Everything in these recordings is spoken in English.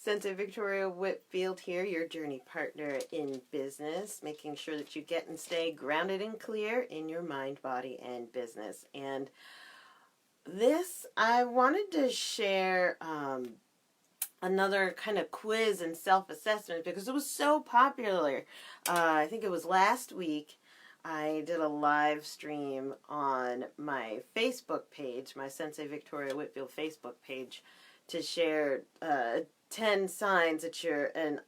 Sensei Victoria Whitfield here, your journey partner in business, making sure that you get and stay grounded and clear in your mind, body, and business. And I wanted to share another kind of quiz and self-assessment because it was so popular. I think it was last week. I did a live stream on my Facebook page, my Sensei Victoria Whitfield Facebook page, to share 10 signs that you're an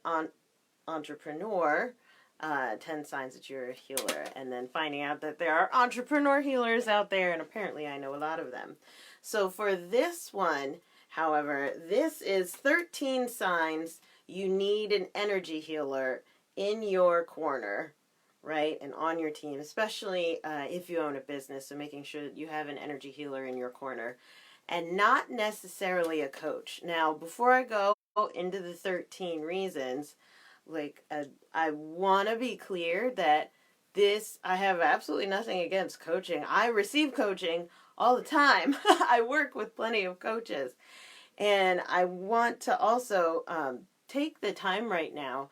entrepreneur, 10 signs that you're a healer, and then finding out that there are entrepreneur healers out there, and apparently I know a lot of them. So for this one, however, this is 13 signs you need an energy healer in your corner, right, and on your team, especially if you own a business, so making sure that you have an energy healer in your corner. And not necessarily a coach. Now, before I go into the 13 reasons, I want to be clear that I have absolutely nothing against coaching. I receive coaching all the time. I work with plenty of coaches. And I want to also take the time right now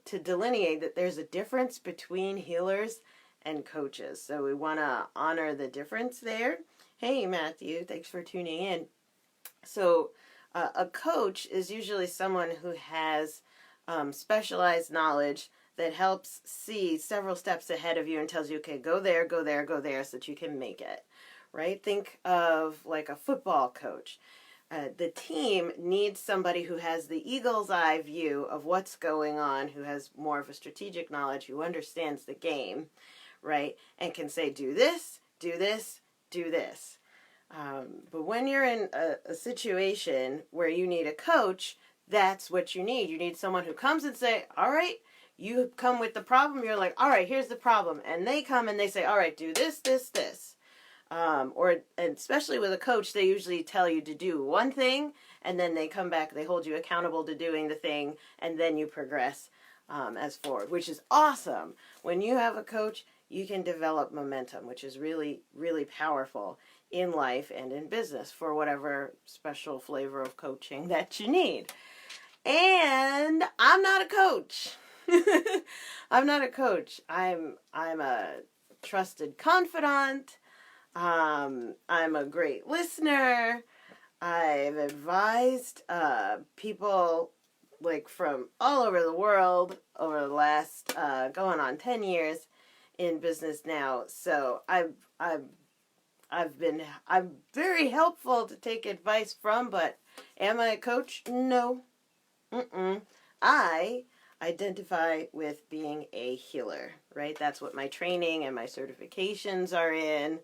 to delineate that there's a difference between healers and coaches. So we want to honor the difference there. Hey, Matthew, thanks for tuning in. So a coach is usually someone who has specialized knowledge that helps see several steps ahead of you and tells you, okay, go there, go there, go there, so that you can make it, right? Think of like a football coach. The team needs somebody who has the eagle's eye view of what's going on, who has more of a strategic knowledge, who understands the game, right? And can say, do this, do this, do this. But when you're in a situation where you need a coach, that's what you need. You need someone who comes and say, all right, you come with the problem. You're like, all right, here's the problem. And they come and they say, all right, do this, this, this. And especially with a coach, they usually tell you to do one thing, and then they come back, they hold you accountable to doing the thing, and then you progress as forward, which is awesome. When you have a coach, you can develop momentum, which is really, really powerful in life and in business for whatever special flavor of coaching that you need. And I'm not a coach. I'm not a coach. I'm a trusted confidant. I'm a great listener. I've advised people like from all over the world over the last going on 10 years in business now. So I'm very helpful to take advice from, but am I a coach? No. I identify with being a healer, right? That's what my training and my certifications are in.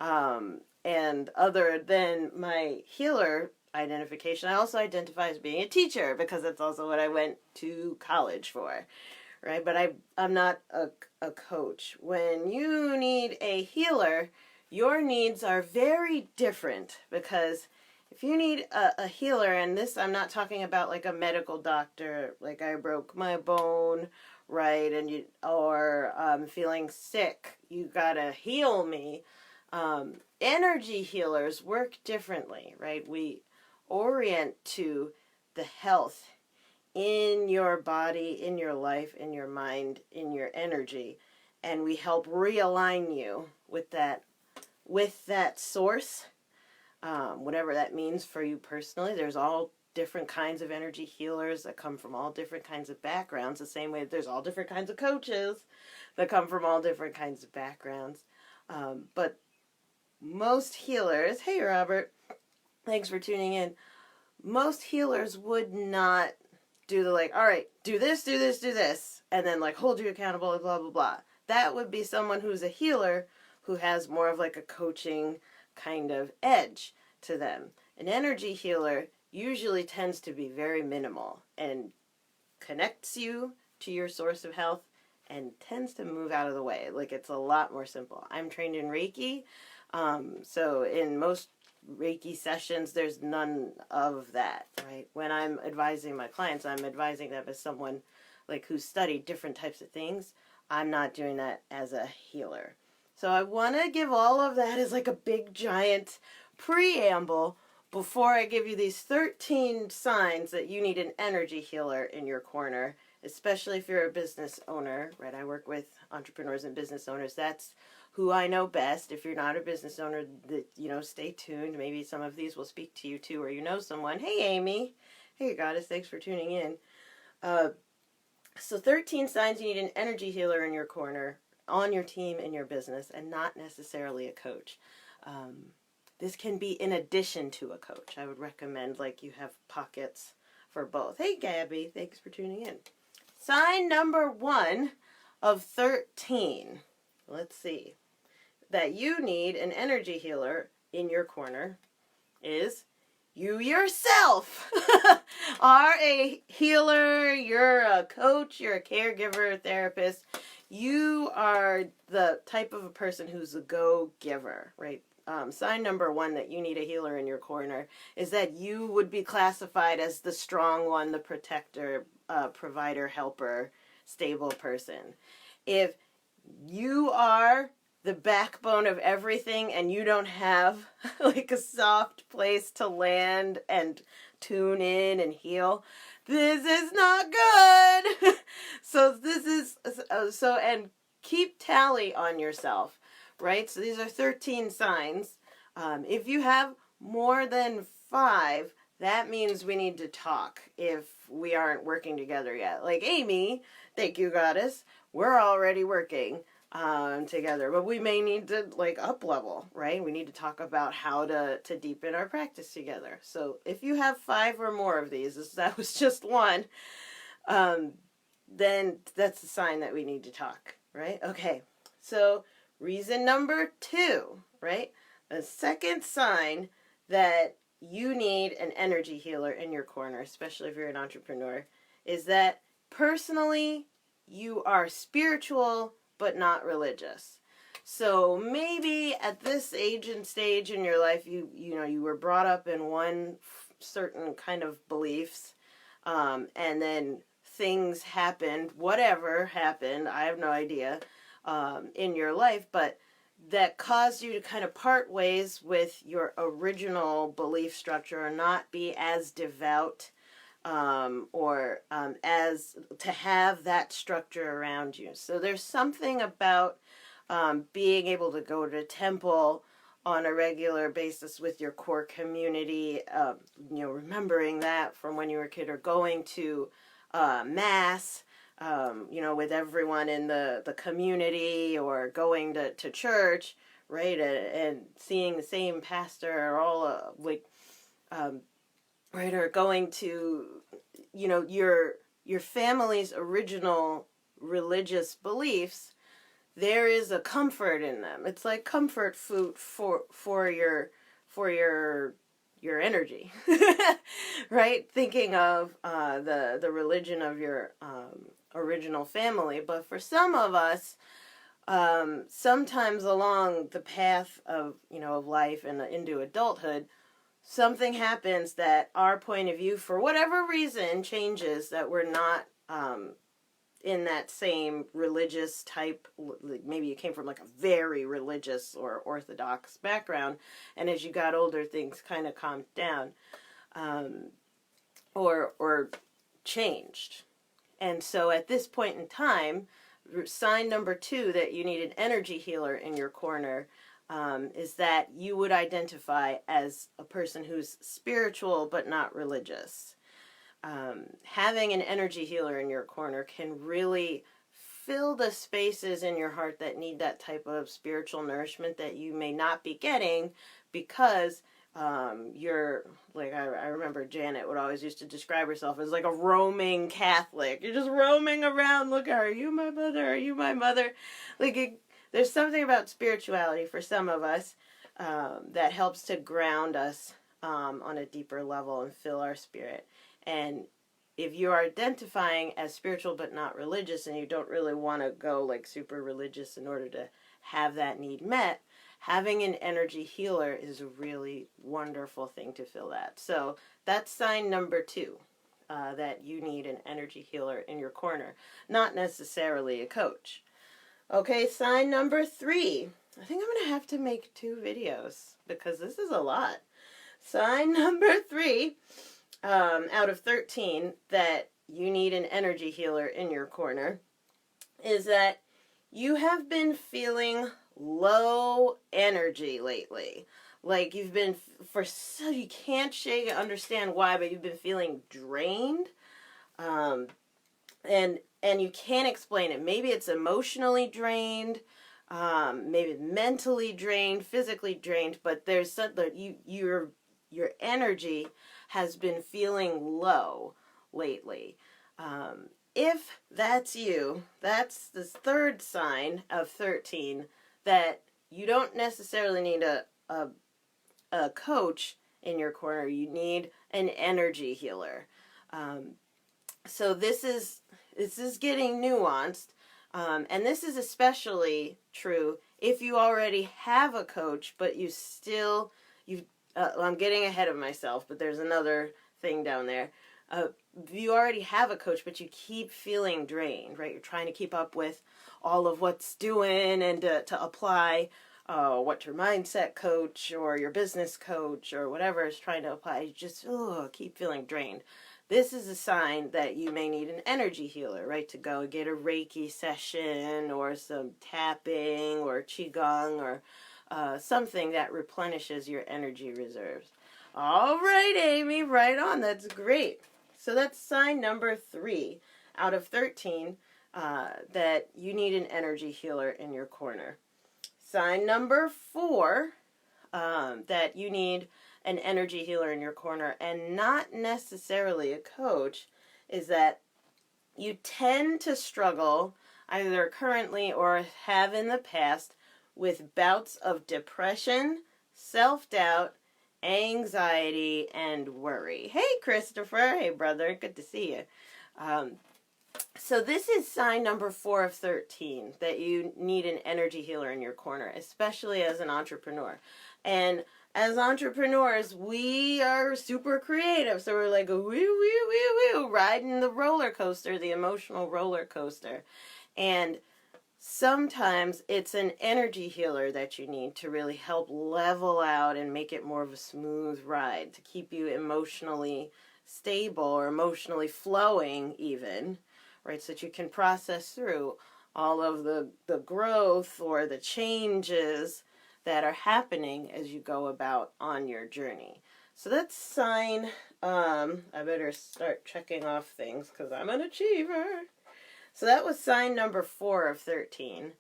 And other than my healer identification, I also identify as being a teacher because that's also what I went to college for, right? But I'm not a coach. When you need a healer, your needs are very different, because if you need a healer, and this, I'm not talking about like a medical doctor, like I broke my bone, right? Or I'm feeling sick, you gotta heal me. Energy healers work differently, right? We orient to the health in your body, in your life, in your mind, in your energy, and we help realign you with that source, whatever that means for you personally. There's all different kinds of energy healers that come from all different kinds of backgrounds, the same way that there's all different kinds of coaches that come from all different kinds of backgrounds. But most healers, hey Robert, thanks for tuning in. Most healers would not do the all right, do this, do this, do this, and then hold you accountable and blah, blah, blah. That would be someone who's a healer who has more of a coaching kind of edge to them. An energy healer usually tends to be very minimal and connects you to your source of health and tends to move out of the way. It's a lot more simple. I'm trained in Reiki, so in most Reiki sessions, there's none of that, right? When I'm advising my clients, I'm advising them as someone who's studied different types of things. I'm not doing that as a healer. So I want to give all of that as a big giant preamble before I give you these 13 signs that you need an energy healer in your corner, especially if you're a business owner, right? I work with entrepreneurs and business owners. That's who I know best. If you're not a business owner, stay tuned. Maybe some of these will speak to you too, or you know someone. Hey, Amy. Hey, Goddess. Thanks for tuning in. So 13 signs you need an energy healer in your corner, on your team, in your business, and not necessarily a coach. This can be in addition to a coach. I would recommend you have pockets for both. Hey, Gabby. Thanks for tuning in. Sign number 1 of 13. Let's see. That you need an energy healer in your corner is you yourself are a healer, you're a coach, you're a caregiver, therapist. You are the type of a person who's a go-giver, right? Sign number 1 that you need a healer in your corner is that you would be classified as the strong one, the protector, provider, helper, stable person. If you are the backbone of everything and you don't have a soft place to land and tune in and heal, this is not good. And keep tally on yourself, right? So these are 13 signs. If you have more than 5, that means we need to talk if we aren't working together yet. Like Amy, thank you, Goddess, we're already working together, but we may need to up level, right? We need to talk about how to deepen our practice together. So if you have 5 or more of these, that was just one, then that's a sign that we need to talk, right? Okay, so reason number 2, right? The second sign that you need an energy healer in your corner, especially if you're an entrepreneur, is that personally you are spiritual but not religious. So maybe at this age and stage in your life, you were brought up in one certain kind of beliefs, and then things happened, whatever happened, I have no idea, in your life, but that caused you to kind of part ways with your original belief structure or not be as devout, or as to have that structure around you. So there's something about being able to go to temple on a regular basis with your core community, remembering that from when you were a kid, or going to mass, with everyone in the community, or going to church, right, and seeing the same pastor, or all right, or going to, your family's original religious beliefs. There is a comfort in them. It's like comfort food for your energy, right? Thinking of the religion of your original family. But for some of us, sometimes along the path of life and into adulthood, something happens that our point of view, for whatever reason, changes, that we're not in that same religious type. Maybe you came from a very religious or orthodox background, and as you got older, things kind of calmed down, or changed. And so at this point in time, sign number 2 that you need an energy healer in your corner is that you would identify as a person who's spiritual but not religious. Having an energy healer in your corner can really fill the spaces in your heart that need that type of spiritual nourishment that you may not be getting because you're, I remember Janet would always used to describe herself as a roaming Catholic. You're just roaming around. Look, are you my mother? Are you my mother? There's something about spirituality for some of us that helps to ground us on a deeper level and fill our spirit. And if you are identifying as spiritual but not religious, and you don't really want to go super religious in order to have that need met, having an energy healer is a really wonderful thing to fill that. So that's sign number 2, that you need an energy healer in your corner, not necessarily a coach. Okay, sign number 3. I think I'm going to have to make 2 videos because this is a lot. Sign number 3 out of 13 that you need an energy healer in your corner is that you have been feeling low energy lately. Like you've been, you can't understand why, but you've been feeling drained. And you can't explain it. Maybe it's emotionally drained, maybe mentally drained, physically drained, but there's something, your energy has been feeling low lately. If that's you, that's the third sign of 13 that you don't necessarily need a coach in your corner. You need an energy healer. So this is getting nuanced, and this is especially true if you already have a coach, but I'm getting ahead of myself, but there's another thing down there. You already have a coach, but you keep feeling drained, right? You're trying to keep up with all of what's doing and to apply what your mindset coach or your business coach or whatever is trying to apply. You just keep feeling drained. This is a sign that you may need an energy healer, right? To go get a Reiki session or some tapping or Qigong or something that replenishes your energy reserves. All right, Amy, right on. That's great. So that's sign number 3 out of 13 that you need an energy healer in your corner. Sign number 4 that you need an energy healer in your corner and not necessarily a coach is that you tend to struggle either currently or have in the past with bouts of depression, self-doubt, anxiety, and worry. Hey, Christopher. Hey, brother. Good to see you. So this is sign number 4 of 13, that you need an energy healer in your corner, especially as an entrepreneur. And as entrepreneurs, we are super creative. So we're like, woo, woo, woo, woo, riding the roller coaster, the emotional roller coaster. And sometimes it's an energy healer that you need to really help level out and make it more of a smooth ride, to keep you emotionally stable or emotionally flowing even, right? So that you can process through all of the growth or the changes that are happening as you go about on your journey. So that's sign, I better start checking off things because I'm an achiever. So that was sign number 4 of 13,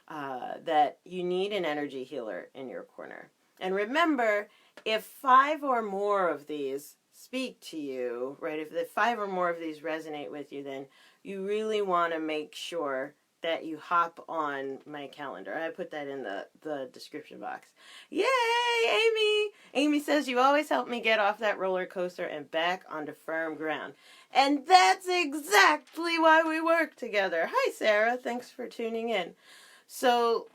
that you need an energy healer in your corner. And remember, if 5 or more of these speak to you, right, if the 5 or more of these resonate with you, then you really want to make sure that you hop on my calendar. I put that in the description box. Yay, Amy! Amy says, you always help me get off that roller coaster and back onto firm ground. And that's exactly why we work together. Hi, Sarah. Thanks for tuning in. So,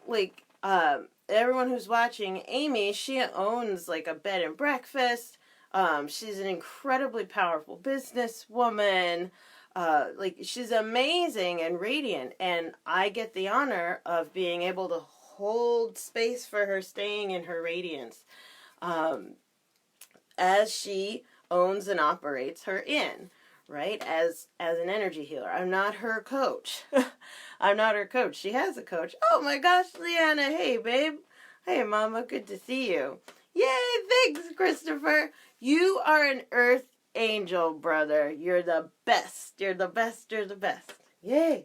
everyone who's watching, Amy, she owns, a bed and breakfast. She's an incredibly powerful businesswoman. She's amazing and radiant, and I get the honor of being able to hold space for her, staying in her radiance, as she owns and operates her inn, right, as an energy healer. I'm not her coach. I'm not her coach. She has a coach. Oh my gosh, Leanna, hey, babe. Hey, Mama, good to see you. Yay, thanks, Christopher. You are an earth angel, brother. You're the best. You're the best. You're the best. Yay.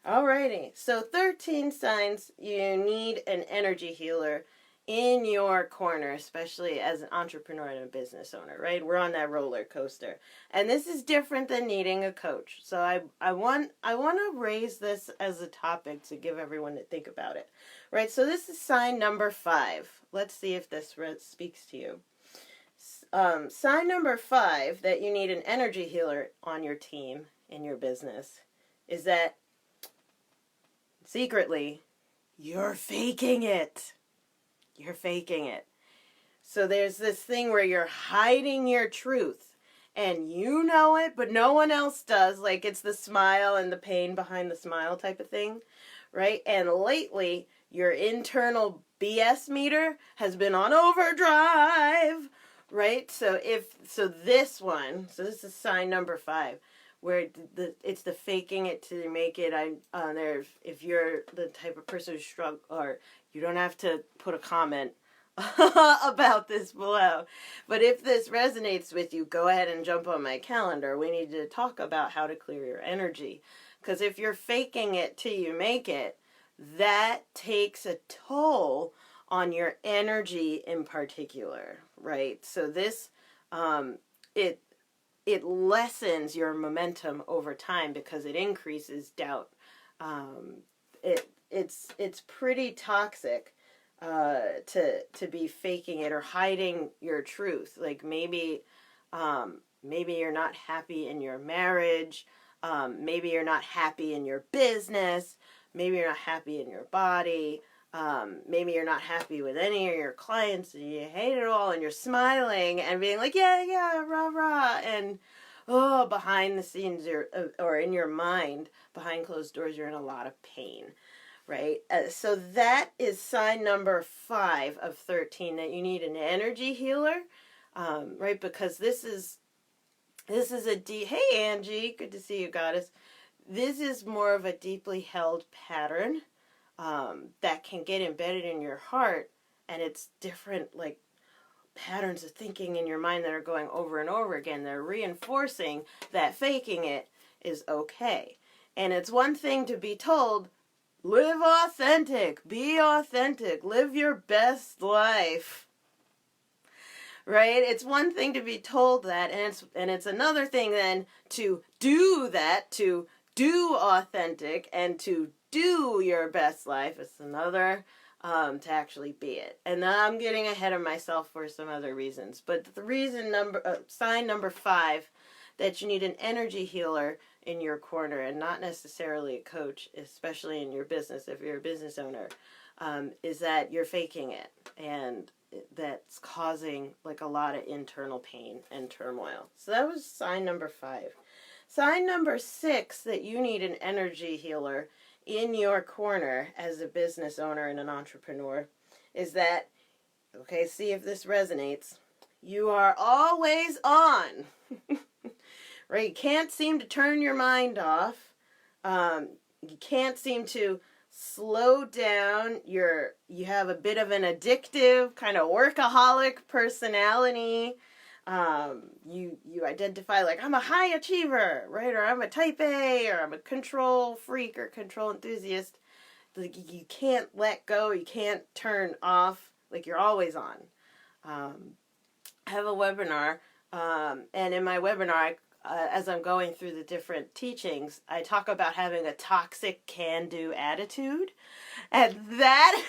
Alrighty. So 13 signs you need an energy healer in your corner, especially as an entrepreneur and a business owner, right? We're on that roller coaster. And this is different than needing a coach. So I want to raise this as a topic to give everyone to think about it. Right? So this is sign number 5. Let's see if this speaks to you. Sign number 5 that you need an energy healer on your team in your business is that secretly you're faking it. You're faking it. So there's this thing where you're hiding your truth and you know it, but no one else does. Like it's the smile and the pain behind the smile type of thing, right? And lately your internal BS meter has been on overdrive, right? So this one, so this is sign number 5, where it's the faking it till you make it. If you're the type of person who struggle, or you don't have to put a comment about this below, but if this resonates with you, go ahead and jump on my calendar. We need to talk about how to clear your energy, because if you're faking it till you make it, that takes a toll on your energy in particular, right? So this, it lessens your momentum over time because it increases doubt. It's pretty toxic to be faking it or hiding your truth. Like maybe you're not happy in your marriage. Maybe you're not happy in your business. Maybe you're not happy in your body. Maybe you're not happy with any of your clients and you hate it all and you're smiling and being like, yeah, rah, rah. And, behind the scenes or in your mind, behind closed doors, you're in a lot of pain, right? So that is sign number 5 of 13, that you need an energy healer, right? Because this is hey, Angie, good to see you, goddess. This is more of a deeply held pattern that can get embedded in your heart, and it's different, like, patterns of thinking in your mind that are going over and over again. They're reinforcing that faking it is okay. And it's one thing to be told, live authentic, be authentic, live your best life. Right? It's one thing to be told that, and it's another thing then to do that, to do authentic and to do your best life. It's another to actually be it. And I'm getting ahead of myself for some other reasons. But the reason sign number 5, that you need an energy healer in your corner and not necessarily a coach, especially in your business if you're a business owner, is that you're faking it, and that's causing like a lot of internal pain and turmoil. So that was sign number 5. Sign number 6, that you need an energy healer in your corner as a business owner and an entrepreneur, is that, okay, see if this resonates, you are always on. Right? You can't seem to turn your mind off. You can't seem to slow down. You have a bit of an addictive kind of workaholic personality. You identify like, I'm a high achiever, right? Or I'm a type A, or I'm a control freak or control enthusiast. Like, you can't let go. You can't turn off. Like, you're always on. I have a webinar, and in my webinar, as I'm going through the different teachings, I talk about having a toxic can-do attitude. And that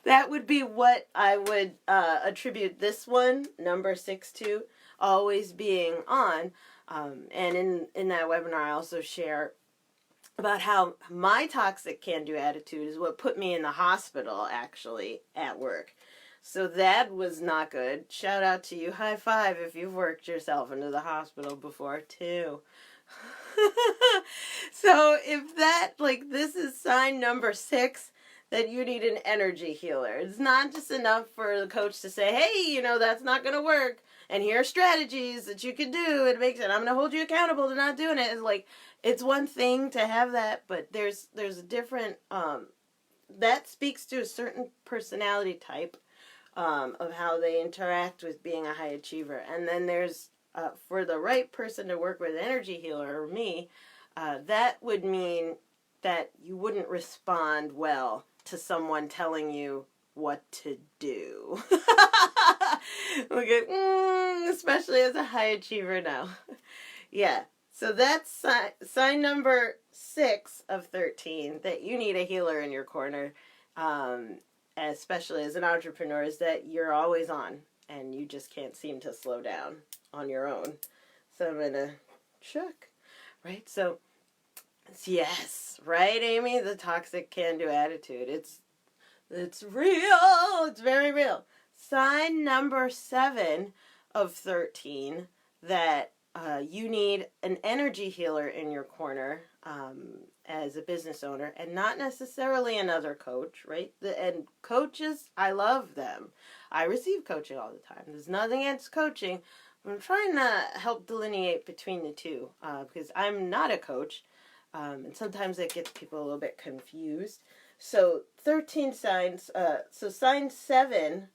that would be what I would attribute this one, number 6, to, always being on. And in that webinar, I also share about how my toxic can-do attitude is what put me in the hospital, actually, at work. So that was not good. Shout out to you. High five if you've worked yourself into the hospital before, too. So if that, like, this is sign number 6, that you need an energy healer. It's not just enough for the coach to say, hey, that's not going to work, and here are strategies that you can do. It makes it, I'm going to hold you accountable to not doing it. It's like, it's one thing to have that, but there's a different, that speaks to a certain personality type of how they interact with being a high achiever. And then there's, for the right person to work with an energy healer, or me, that would mean that you wouldn't respond well to someone telling you what to do. Look at, especially as a high achiever now. Yeah, so that's sign number 6 of 13, that you need a healer in your corner, especially as an entrepreneur, is that you're always on and you just can't seem to slow down on your own. So I'm going to check, right? So, yes, right, Amy? The toxic can-do attitude. It's real. It's very real. Sign number 7 of 13, that you need an energy healer in your corner as a business owner, and not necessarily another coach, right? And coaches, I love them. I receive coaching all the time. There's nothing against coaching. I'm trying to help delineate between the two because I'm not a coach, and sometimes it gets people a little bit confused. So 13 signs, so sign 7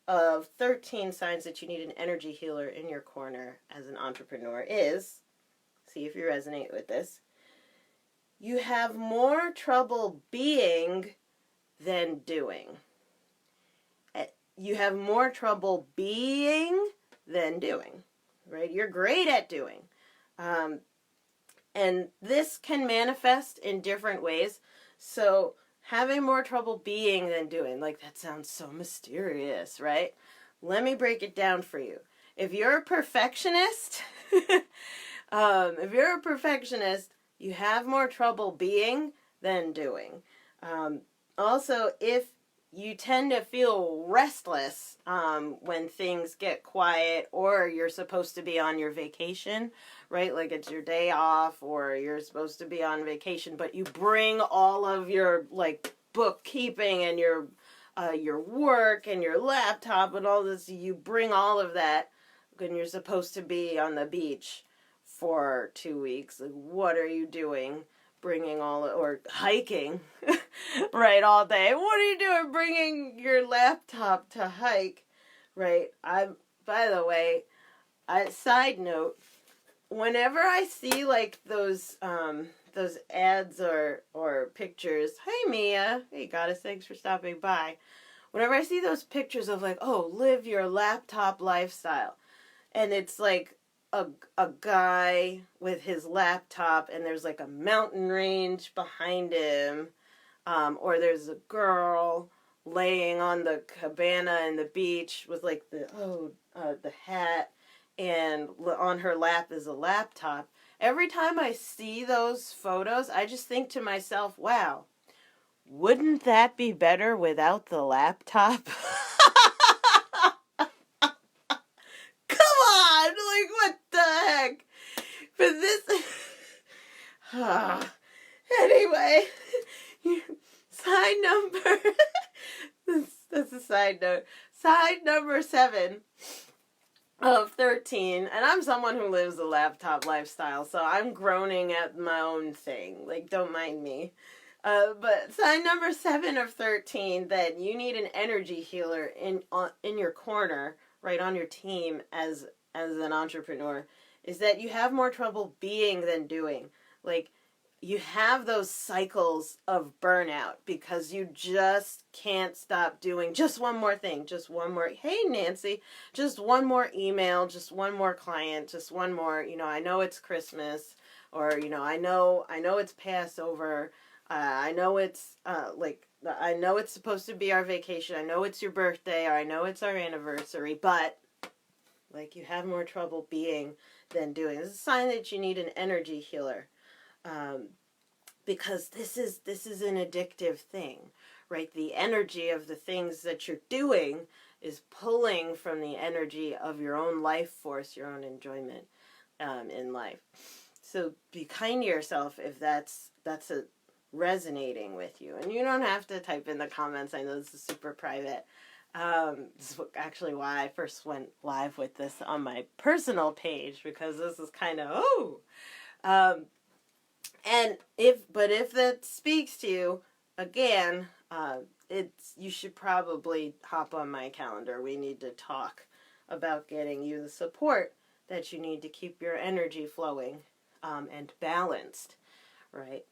of 13 signs that you need an energy healer in your corner as an entrepreneur is, see if you resonate with this, you have more trouble being than doing. You have more trouble being than doing, right? You're great at doing. And this can manifest in different ways. So having more trouble being than doing, like that sounds so mysterious, right? Let me break it down for you. If you're a perfectionist, you have more trouble being than doing. Also, if you tend to feel restless when things get quiet or you're supposed to be on your vacation, right? Like it's your day off or you're supposed to be on vacation, but you bring all of your like bookkeeping and your work and your laptop and all this, you bring all of that when you're supposed to be on the beach for 2 weeks. Like, what are you doing? Bringing or hiking, right, all day. What are you doing bringing your laptop to hike, right? By the way, side note, whenever I see like those ads or pictures, hey Mia, hey Goddess, thanks for stopping by. Whenever I see those pictures of like, oh, live your laptop lifestyle, and it's like a guy with his laptop and there's like a mountain range behind him, or there's a girl laying on the cabana in the beach with like the hat, and on her lap is a laptop. Every time I see those photos, I just think to myself, wow, wouldn't that be better without the laptop? Come on! Like, what the heck? But this... Anyway, sign number... that's a side note. Side number 7 of 13, and I'm someone who lives a laptop lifestyle, so I'm groaning at my own thing. Like, don't mind me. But sign number 7 of 13, that you need an energy healer in your corner, right, on your team as an entrepreneur, is that you have more trouble being than doing. Like, you have those cycles of burnout because you just can't stop doing just one more thing, just one more, hey Nancy, just one more email, just one more client, just one more, I know it's Christmas, or, I know it's Passover, I know it's, I know it's supposed to be our vacation, I know it's your birthday, or I know it's our anniversary, but, like, you have more trouble being than doing. This is a sign that you need an energy healer. Because this is an addictive thing, right? The energy of the things that you're doing is pulling from the energy of your own life force, your own enjoyment in life. So be kind to yourself if that's resonating with you. And you don't have to type in the comments. I know this is super private. This is actually why I first went live with this on my personal page, because this is kind of, and if that speaks to you, again, you should probably hop on my calendar. We need to talk about getting you the support that you need to keep your energy flowing and balanced, right?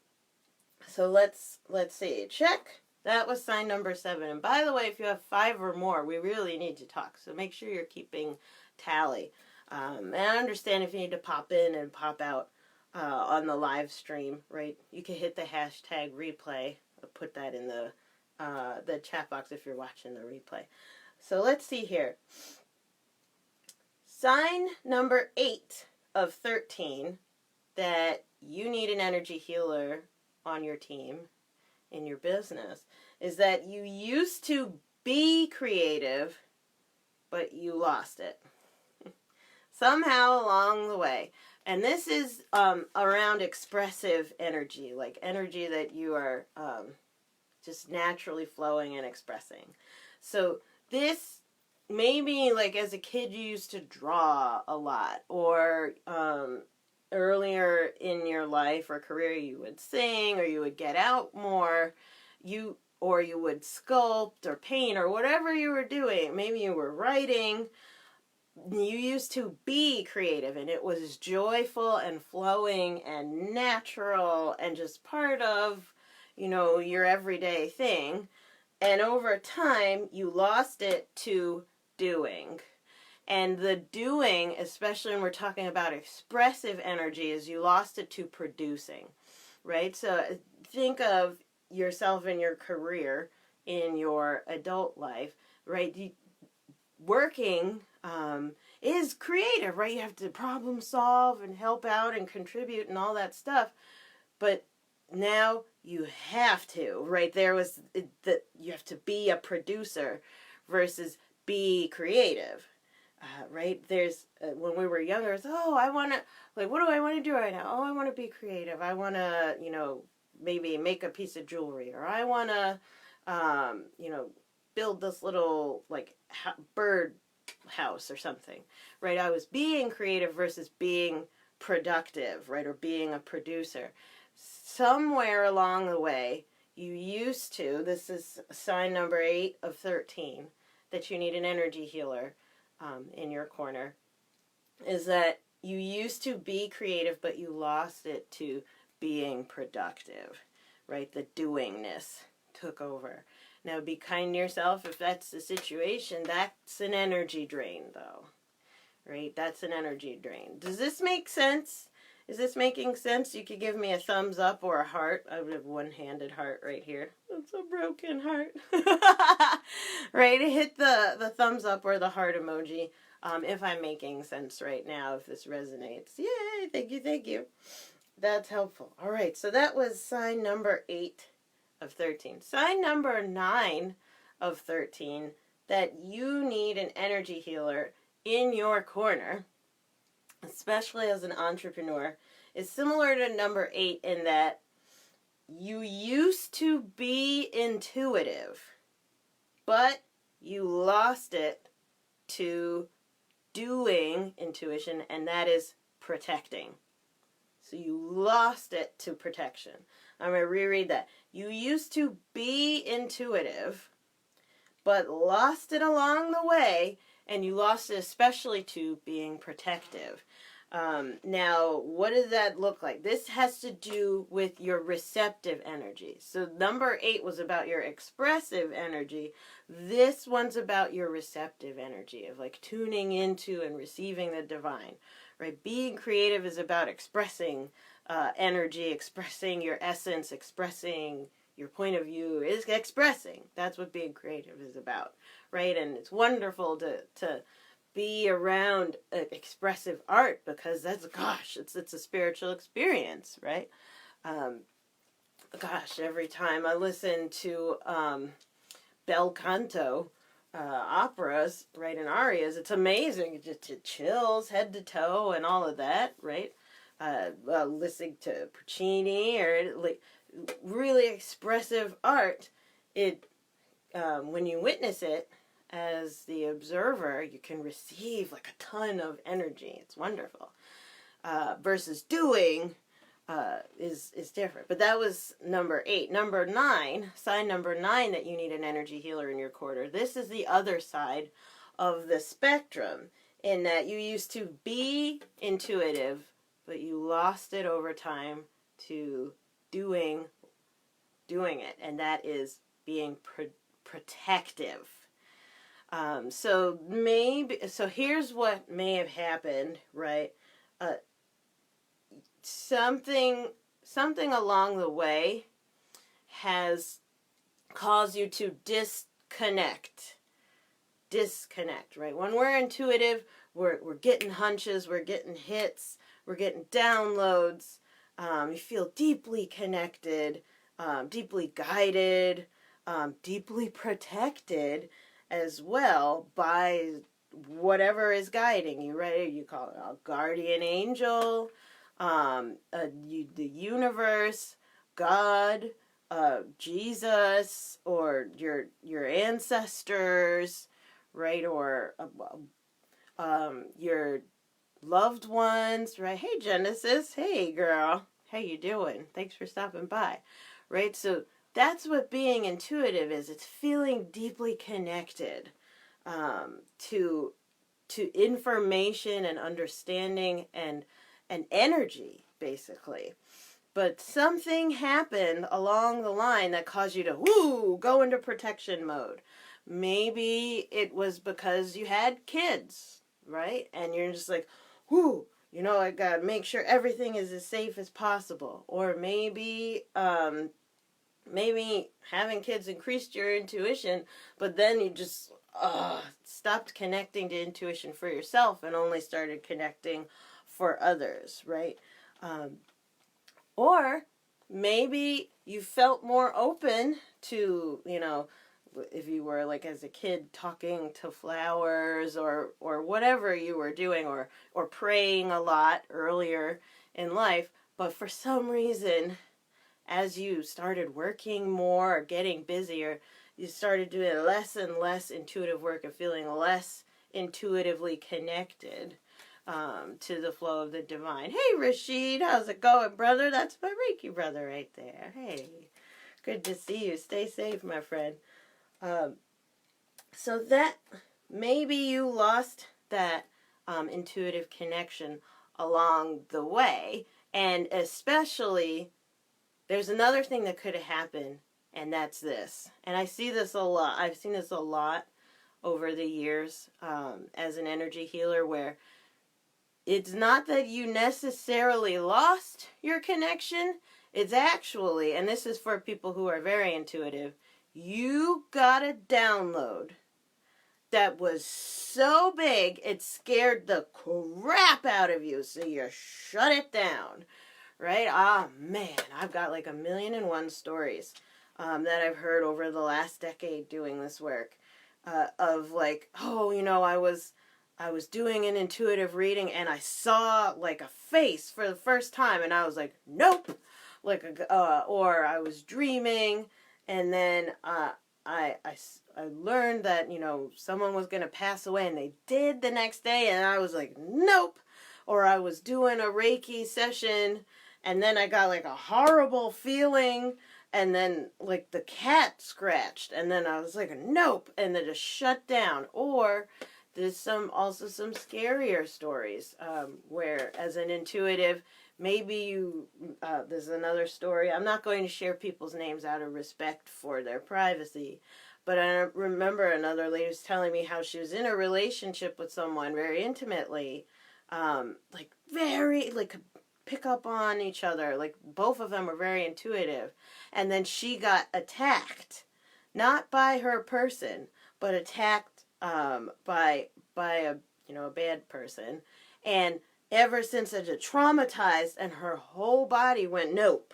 So let's see. Check. That was sign number 7. And by the way, if you have 5 or more, we really need to talk. So make sure you're keeping tally. And I understand if you need to pop in and pop out on the live stream, right? You can hit the hashtag replay. I'll put that in the chat box if you're watching the replay. So let's see here. Sign number 8 of 13 that you need an energy healer on your team in your business is that you used to be creative, but you lost it. somehow along the way. And this is around expressive energy, like energy that you are just naturally flowing and expressing. So this, maybe like as a kid you used to draw a lot, or earlier in your life or career you would sing, or you would get out more, or you would sculpt or paint or whatever you were doing. Maybe you were writing. You used to be creative, and it was joyful and flowing and natural and just part of, your everyday thing. And over time, you lost it to doing. And the doing, especially when we're talking about expressive energy, is you lost it to producing, right? So think of yourself in your career, in your adult life, right? Working is creative, right? You have to problem solve and help out and contribute and all that stuff. But now you have to, right? There was that you have to be a producer versus be creative, right? There's when we were younger, it's, I want to, like, what do I want to do right now? Oh, I want to be creative. I want to, maybe make a piece of jewelry, or I want to, build this little like bird house or something, right? I was being creative versus being productive, right? Or being a producer. Somewhere along the way, you used to, this is sign number 8 of 13, that you need an energy healer in your corner, is that you used to be creative, but you lost it to being productive, right? The doingness took over. Now, be kind to yourself if that's the situation. That's an energy drain, though, right? That's an energy drain. Does this make sense? Is this making sense? You could give me a thumbs up or a heart. I would have one-handed heart right here. It's a broken heart. Right? Hit the thumbs up or the heart emoji if I'm making sense right now, if this resonates. Yay! Thank you, thank you. That's helpful. All right, so that was sign number 8 of 13. Sign number 9 of 13, that you need an energy healer in your corner, especially as an entrepreneur, is similar to number 8 in that you used to be intuitive, but you lost it to doing intuition, and that is protecting. So you lost it to protection. I'm going to reread that. You used to be intuitive, but lost it along the way, and you lost it especially to being protective. Now, what does that look like? This has to do with your receptive energy. So number 8 was about your expressive energy. This one's about your receptive energy, of like tuning into and receiving the divine, right? Being creative is about expressing energy, expressing your essence, expressing your point of view, is expressing. That's what being creative is about, right? And it's wonderful to be around expressive art, because that's, it's a spiritual experience, right? Every time I listen to bel canto operas, right, and arias, it's amazing. It chills head to toe and all of that, right? Listening to Puccini or like really expressive art, when you witness it as the observer, you can receive like a ton of energy. It's wonderful. Versus doing is different. But that was number 8. Number 9, sign number 9, that you need an energy healer in your corner. This is the other side of the spectrum, in that you used to be intuitive, but you lost it over time to doing it, and that is being protective. So here's what may have happened, right? Something along the way has caused you to disconnect, right? When we're intuitive, we're getting hunches, we're getting hits, we're getting downloads. You feel deeply connected, deeply guided, deeply protected as well by whatever is guiding you, right? You call it a guardian angel, the universe, God, Jesus, or your ancestors, right? Or your loved ones, right? Hey, Genesis. Hey, girl. How you doing? Thanks for stopping by, right? So that's what being intuitive is. It's feeling deeply connected to information and understanding and energy, basically. But something happened along the line that caused you to go into protection mode. Maybe it was because you had kids, right? And you're just like, I gotta make sure everything is as safe as possible. Or maybe having kids increased your intuition, but then you just stopped connecting to intuition for yourself and only started connecting for others, right? Or maybe you felt more open to, if you were like as a kid talking to flowers or whatever you were doing, or praying a lot earlier in life, but for some reason, as you started working more or getting busier, you started doing less and less intuitive work and feeling less intuitively connected to the flow of the divine. Hey, Rashid, how's it going, brother? That's my Reiki brother right there. Hey, good to see you. Stay safe, my friend. So that maybe you lost that intuitive connection along the way, and especially there's another thing that could have happened, and that's this. And I see this a lot. I've seen this a lot over the years as an energy healer, where it's not that you necessarily lost your connection. It's actually, and this is for people who are very intuitive, you got a download that was so big it scared the crap out of you, so you shut it down. Right? Ah, man, I've got like 1,000,001 stories that I've heard over the last decade doing this work of like, I was doing an intuitive reading and I saw like a face for the first time and I was like, nope, or I was dreaming and then I learned that someone was gonna pass away and they did the next day and I was like, nope, or I was doing a Reiki session. And then I got like a horrible feeling, and then like the cat scratched, and then I was like, nope, and then just shut down. Or there's also some scarier stories where, as an intuitive, maybe there's another story. I'm not going to share people's names out of respect for their privacy, but I remember another lady was telling me how she was in a relationship with someone very intimately, pick up on each other. Like both of them were very intuitive. And then she got attacked, not by her person, but attacked by a bad person. And ever since it traumatized and her whole body went nope.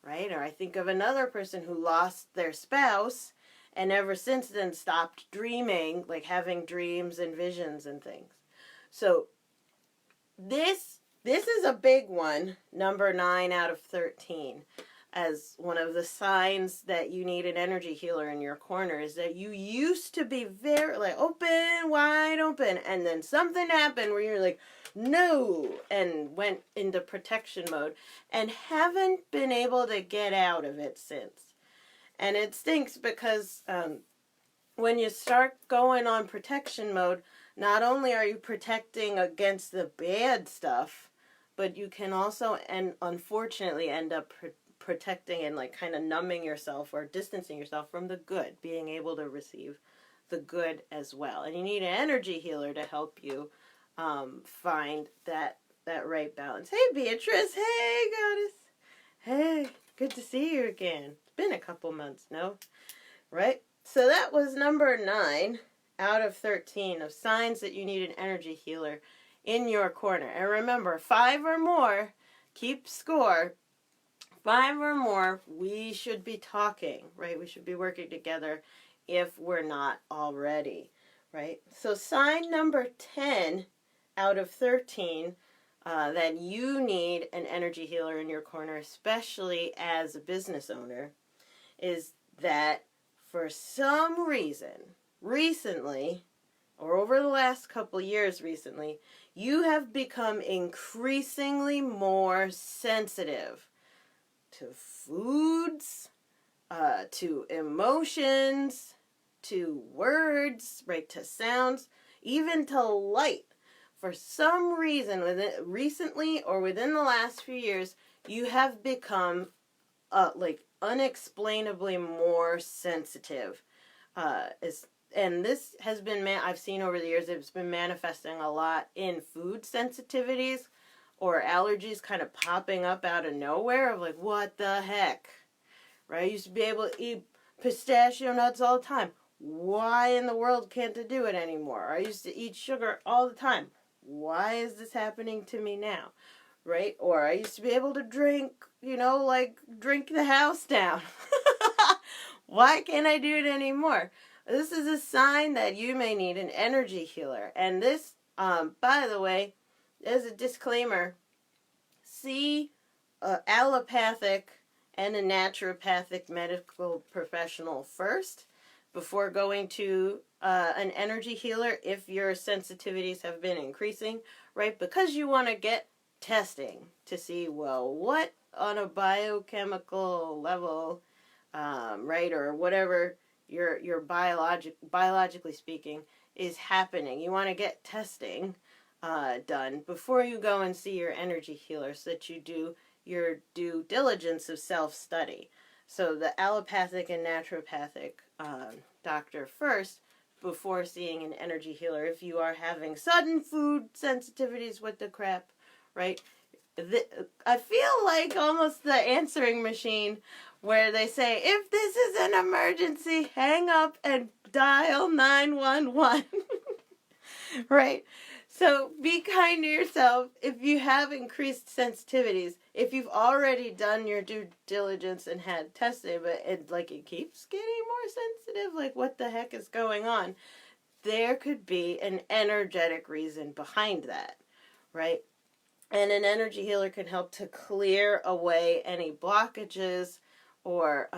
Right? Or I think of another person who lost their spouse and ever since then stopped dreaming, like having dreams and visions and things. So this is a big one, number 9 out of 13, as one of the signs that you need an energy healer in your corner, is that you used to be very, wide open, and then something happened where you're like, no, and went into protection mode, and haven't been able to get out of it since. And it stinks because when you start going on protection mode, not only are you protecting against the bad stuff, but you can also, and unfortunately, end up protecting and kind of numbing yourself or distancing yourself from the good, being able to receive the good as well. And you need an energy healer to help you find that right balance. Hey, Beatrice. Hey, Goddess. Hey, good to see you again. It's been a couple months, no? Right? So that was number 9 out of 13 of signs that you need an energy healer in your corner. And remember, 5 or more, keep score. 5 or more, we should be talking, right? We should be working together if we're not already, right? So sign number 10 out of 13 that you need an energy healer in your corner, especially as a business owner, is that for some reason, recently, or over the last couple years recently, you have become increasingly more sensitive to foods, to emotions, to words, right, to sounds, even to light. For some reason, recently or within the last few years, you have become unexplainably more sensitive. And this has been, I've seen over the years, it's been manifesting a lot in food sensitivities or allergies kind of popping up out of nowhere of like, what the heck? Right? I used to be able to eat pistachio nuts all the time. Why in the world can't I do it anymore? I used to eat sugar all the time. Why is this happening to me now? Right? Or I used to be able to drink, drink the house down. Why can't I do it anymore? This is a sign that you may need an energy healer. And this, by the way, as a disclaimer, see allopathic and a naturopathic medical professional first before going to an energy healer if your sensitivities have been increasing, right? Because you want to get testing to see, well, what on a biochemical level, right, or whatever your biologically speaking is happening. You want to get testing done before you go and see your energy healer so that you do your due diligence of self-study. So the allopathic and naturopathic doctor first before seeing an energy healer if you are having sudden food sensitivities with the crap, right? I feel like almost the answering machine where they say, if this is an emergency, hang up and dial 911. Right? So be kind to yourself if you have increased sensitivities. If you've already done your due diligence and had tested, but it keeps getting more sensitive, like what the heck is going on? There could be an energetic reason behind that, right? And an energy healer can help to clear away any blockages or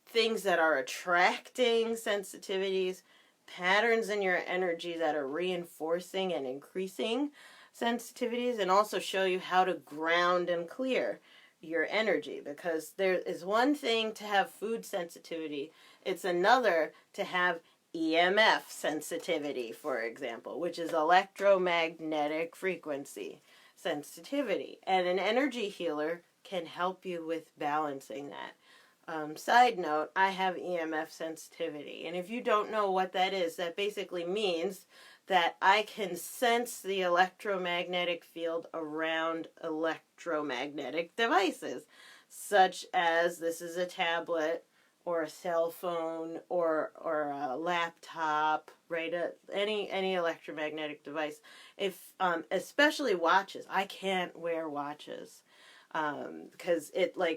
things that are attracting sensitivities, patterns in your energy that are reinforcing and increasing sensitivities, and also show you how to ground and clear your energy. Because there is one thing to have food sensitivity, it's another to have EMF sensitivity, for example, which is electromagnetic frequency sensitivity. And an energy healer can help you with balancing that. Side note, I have EMF sensitivity. And if you don't know what that is, that basically means that I can sense the electromagnetic field around electromagnetic devices, such as this is a tablet or a cell phone or a laptop, right? Any electromagnetic device. If especially watches, I can't wear watches because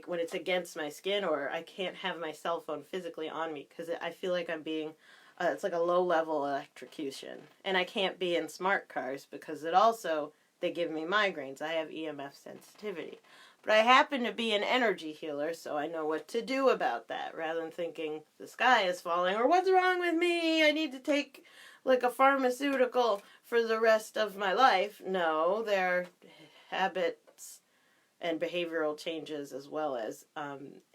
when it's against my skin, or I can't have my cell phone physically on me because I feel like I'm being it's like a low level electrocution. And I can't be in smart cars because they give me migraines. I have EMF sensitivity. But I happen to be an energy healer, so I know what to do about that, rather than thinking the sky is falling or what's wrong with me, I need to take a pharmaceutical for the rest of my life. No, there are habits and behavioral changes as well as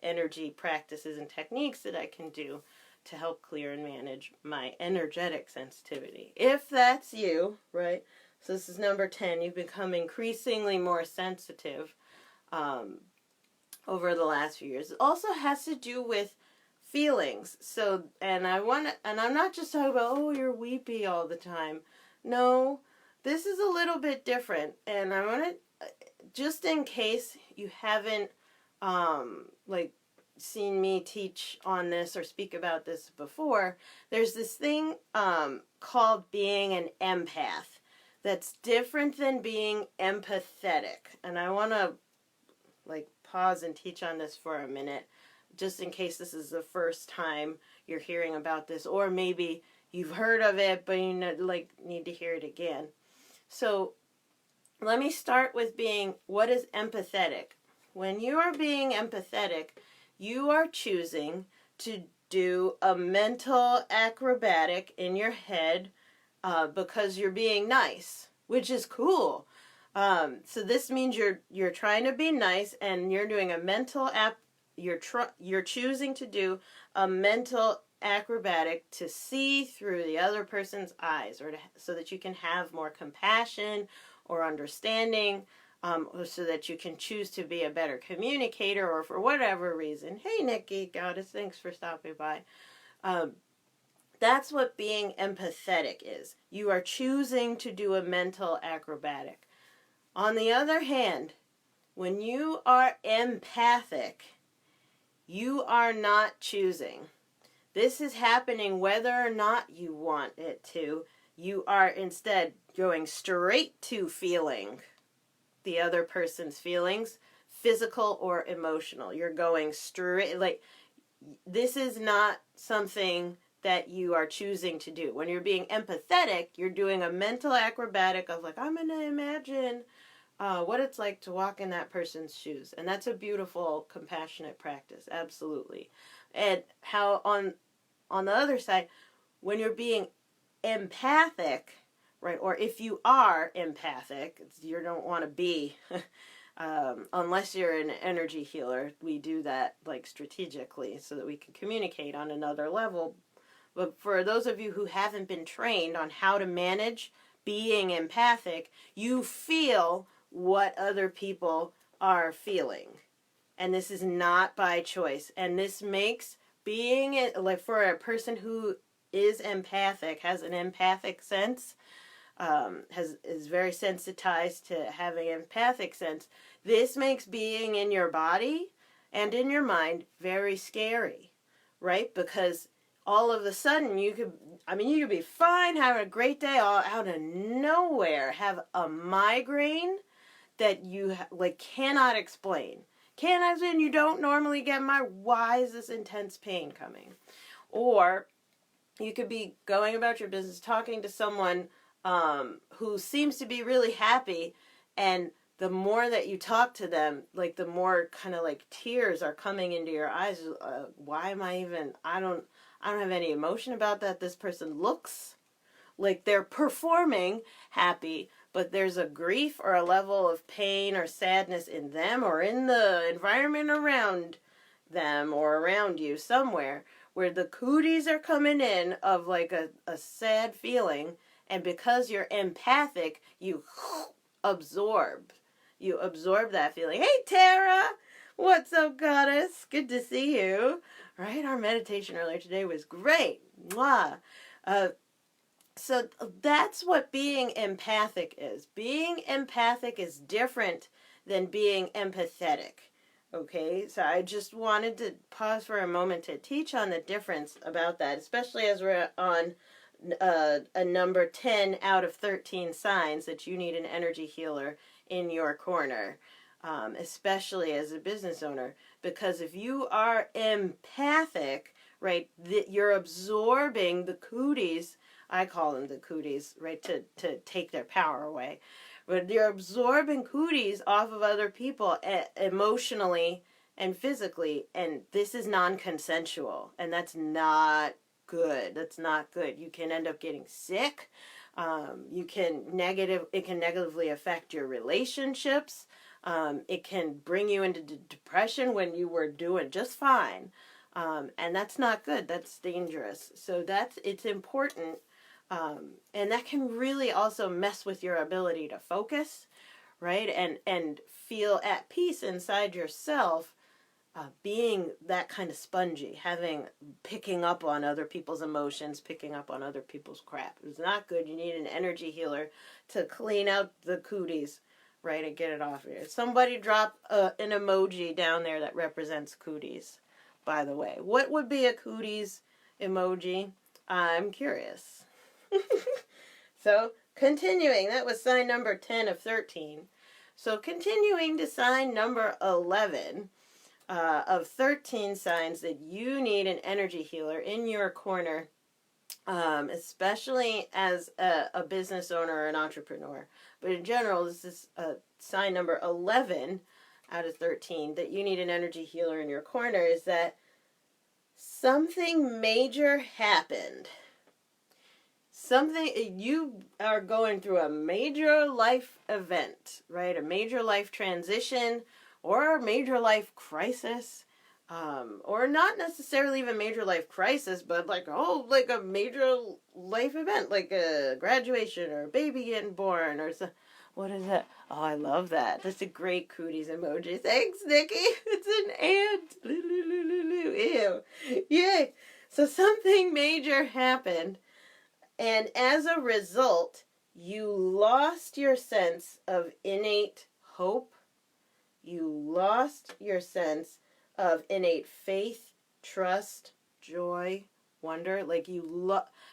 energy practices and techniques that I can do to help clear and manage my energetic sensitivity. If that's you, right? So this is number 10. You've become increasingly more sensitive over the last few years. It also has to do with feelings. So, and I'm not just talking about, oh, you're weepy all the time. No, this is a little bit different. And I want to, just in case you haven't, seen me teach on this or speak about this before, there's this thing called being an empath that's different than being empathetic. And I want to pause and teach on this for a minute, just in case this is the first time you're hearing about this, or maybe you've heard of it, but you need to hear it again. So let me start with what is empathetic? When you are being empathetic, you are choosing to do a mental acrobatic in your head because you're being nice, which is cool. So this means you're trying to be nice, and you're doing a mental you're choosing to do a mental acrobatic to see through the other person's eyes, so that you can have more compassion or understanding, so that you can choose to be a better communicator, or for whatever reason. Hey, Nikki Goddess, thanks for stopping by. That's what being empathetic is. You are choosing to do a mental acrobatic. On the other hand, when you are empathic, you are not choosing. This is happening whether or not you want it to. You are instead going straight to feeling the other person's feelings, physical or emotional. You're going straight, this is not something that you are choosing to do. When you're being empathetic, you're doing a mental acrobatic of I'm going to imagine what it's like to walk in that person's shoes. And that's a beautiful, compassionate practice, absolutely. And how on the other side, when you're being empathic, right, or if you are empathic, you don't want to be, unless you're an energy healer, we do that strategically so that we can communicate on another level. But for those of you who haven't been trained on how to manage being empathic, you feel what other people are feeling. And this is not by choice. And this makes being, for a person who is empathic, has an empathic sense, is very sensitized to having empathic sense, this makes being in your body and in your mind very scary, right? Because all of a sudden you could be fine, having a great day, all out of nowhere have a migraine that you cannot explain. Can't explain, you don't normally get why is this intense pain coming? Or you could be going about your business, talking to someone who seems to be really happy, and the more that you talk to them, the more kind of tears are coming into your eyes. Why am I even, I don't have any emotion about that. This person looks like they're performing happy, but there's a grief or a level of pain or sadness in them or in the environment around them or around you somewhere where the cooties are coming in of a sad feeling. And because you're empathic, you absorb that feeling. Hey, Tara! What's up, Goddess? Good to see you. Right? Our meditation earlier today was great. Mwah. So that's what being empathic is. Being empathic is different than being empathetic. Okay, so I just wanted to pause for a moment to teach on the difference about that, especially as we're on a number 10 out of 13 signs that you need an energy healer in your corner, especially as a business owner. Because if you are empathic, right, you're absorbing the cooties, I call them the cooties, right, to take their power away. But you're absorbing cooties off of other people emotionally and physically, and this is non-consensual, and that's not good. That's not good. You can end up getting sick. It can negatively affect your relationships. It can bring you into depression when you were doing just fine. And that's not good. That's dangerous. So it's important. And that can really also mess with your ability to focus, right? And feel at peace inside yourself, being that kind of spongy, picking up on other people's emotions, picking up on other people's crap. It's not good. You need an energy healer to clean out the cooties, right, and get it off here. Somebody drop an emoji down there that represents cooties, by the way. What would be a cooties emoji? I'm curious. So, continuing, that was sign number 10 of 13. So, continuing to sign number 11 of 13 signs that you need an energy healer in your corner especially as a business owner or an entrepreneur. But in general, this is sign number 11 out of 13 that you need an energy healer in your corner, is that something major happened. You are going through a major life event, right? A major life transition or a major life crisis. Or not necessarily even major life crisis, but like a major life event, like a graduation or a baby getting born or some. What is that? Oh, I love that. That's a great cooties emoji. Thanks, Nikki. It's an ant. Ew. Yay. So something major happened, and as a result, you lost your sense of innate hope. You lost your sense of innate faith, trust, joy, wonder. Like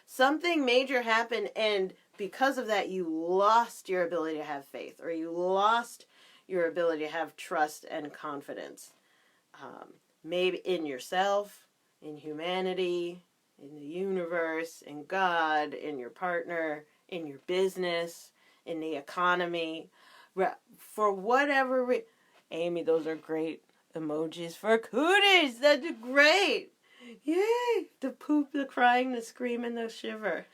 something major happened, and because of that, you lost your ability to have faith, or you lost your ability to have trust and confidence. Maybe in yourself, in humanity, in the universe, in God, in your partner, in your business, in the economy. For whatever reason. Amy, those are great emojis for cooties. That's great. Yay. The poop, the crying, the screaming, the shiver.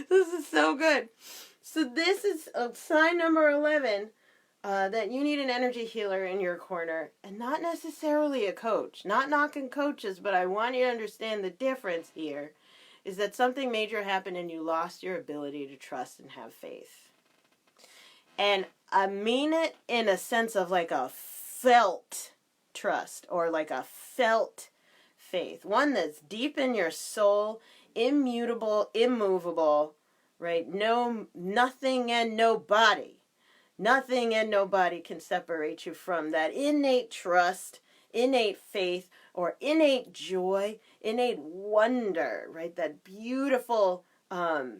This is so good. So this is sign number 11, that you need an energy healer in your corner, and not necessarily a coach. Not knocking coaches, but I want you to understand the difference here is that something major happened and you lost your ability to trust and have faith. And I mean it in a sense of like a felt trust or like a felt faith. One that's deep in your soul, immutable, immovable, right? Nothing and nobody. Nothing and nobody can separate you from that innate trust, innate faith, or innate joy, innate wonder, right? That beautiful, well,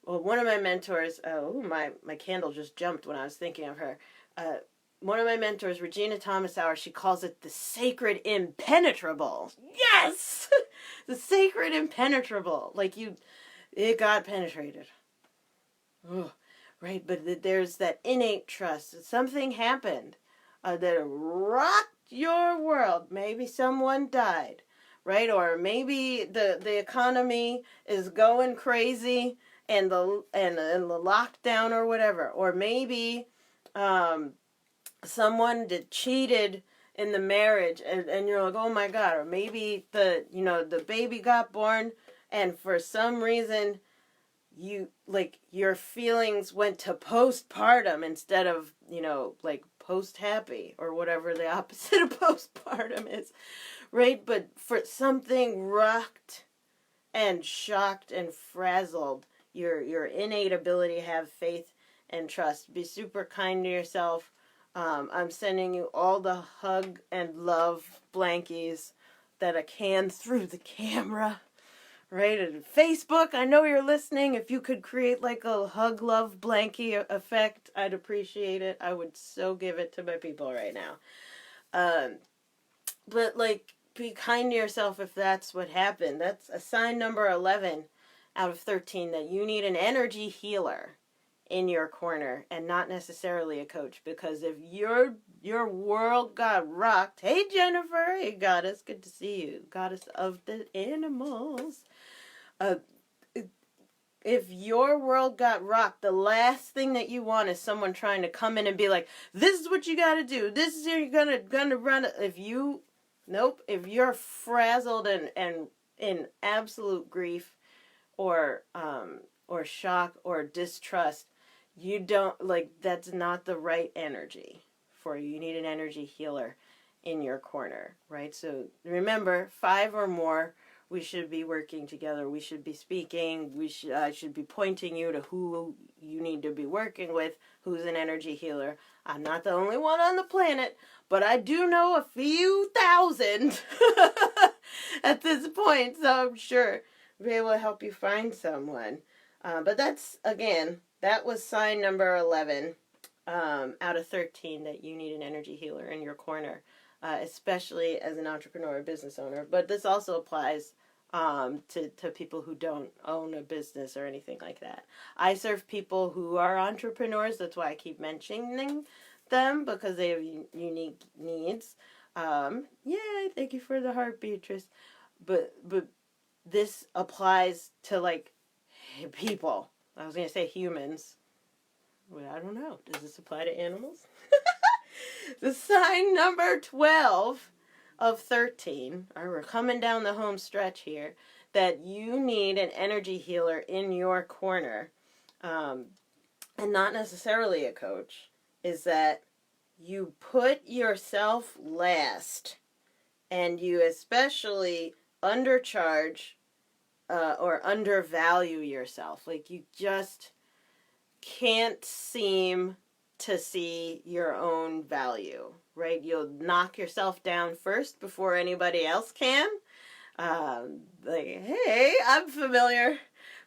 one of my mentors, my candle just jumped when I was thinking of her. One of my mentors, Regina Thomasauer, she calls it the sacred impenetrable. Yes! The sacred impenetrable. Like it got penetrated. Oh, right, but there's that innate trust. Something happened that rocked your world. Maybe someone died, right? Or maybe the economy is going crazy and the lockdown or whatever. Or maybe someone cheated in the marriage and you're like, oh my God. Or maybe the baby got born and for some reason your feelings went to postpartum instead of, post-happy or whatever the opposite of postpartum is, right? But for something rocked and shocked and frazzled your innate ability to have faith and trust. Be super kind to yourself. I'm sending you all the hug and love blankies that I can through the camera. Right, and Facebook, I know you're listening. If you could create like a hug, love, blankie effect, I'd appreciate it. I would so give it to my people right now. But be kind to yourself if that's what happened. That's a sign number 11 out of 13 that you need an energy healer in your corner and not necessarily a coach. Because if your world got rocked, hey Jennifer, hey goddess, good to see you, goddess of the animals. If your world got rocked, the last thing that you want is someone trying to come in and be like, this is what you got to do. This is you're gonna run. If you're frazzled and in absolute grief or shock or distrust, you don't that's not the right energy for you. You need an energy healer in your corner, right? So remember, 5 or more. We should be working together. We should be speaking. I should be pointing you to who you need to be working with, who's an energy healer. I'm not the only one on the planet, but I do know a few thousand at this point, so I'm sure I'll be able to help you find someone. But that was sign number 11 out of 13 that you need an energy healer in your corner, especially as an entrepreneur or business owner. But this also applies to people who don't own a business or anything like that. I serve people who are entrepreneurs. That's why I keep mentioning them, because they have unique needs. Yay, thank you for the heart, Beatrice. But this applies to like people. I was going to say humans. Well, I don't know. Does this apply to animals? The sign number 12 of 13, we're coming down the home stretch here, that you need an energy healer in your corner, and not necessarily a coach, is that you put yourself last, and you especially undercharge or undervalue yourself. Like, you just can't seem to see your own value, right? You'll knock yourself down first before anybody else can. Like, hey, I'm familiar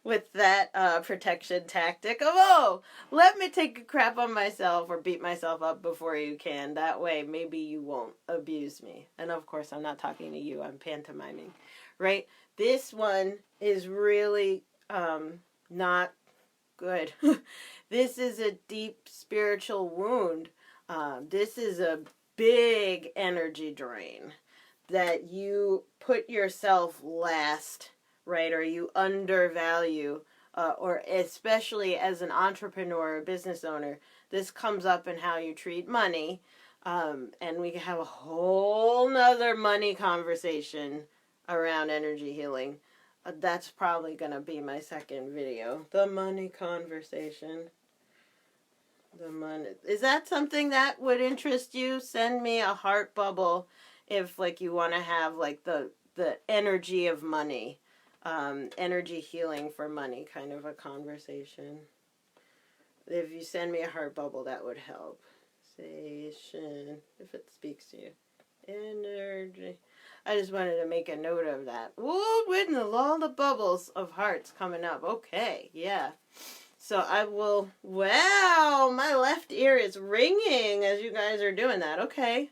with that protection tactic of, oh, let me take a crap on myself or beat myself up before you can. That way, maybe you won't abuse me. And of course, I'm not talking to you. I'm pantomiming, right? This one is really not good. This is a deep spiritual wound. This is a big energy drain, that you put yourself last, right? Or you undervalue, or especially as an entrepreneur or business owner, this comes up in how you treat money. And we can have a whole nother money conversation around energy healing. That's probably going to be my second video. The money conversation. The money. Is that something that would interest you? Send me a heart bubble if like you want to have like the energy of money. Energy healing for money kind of a conversation. If you send me a heart bubble, that would help. Sensation, if it speaks to you. Energy. I just wanted to make a note of that. Whoa, with all the bubbles of hearts coming up. Okay, yeah. So I will, wow, my left ear is ringing as you guys are doing that. Okay.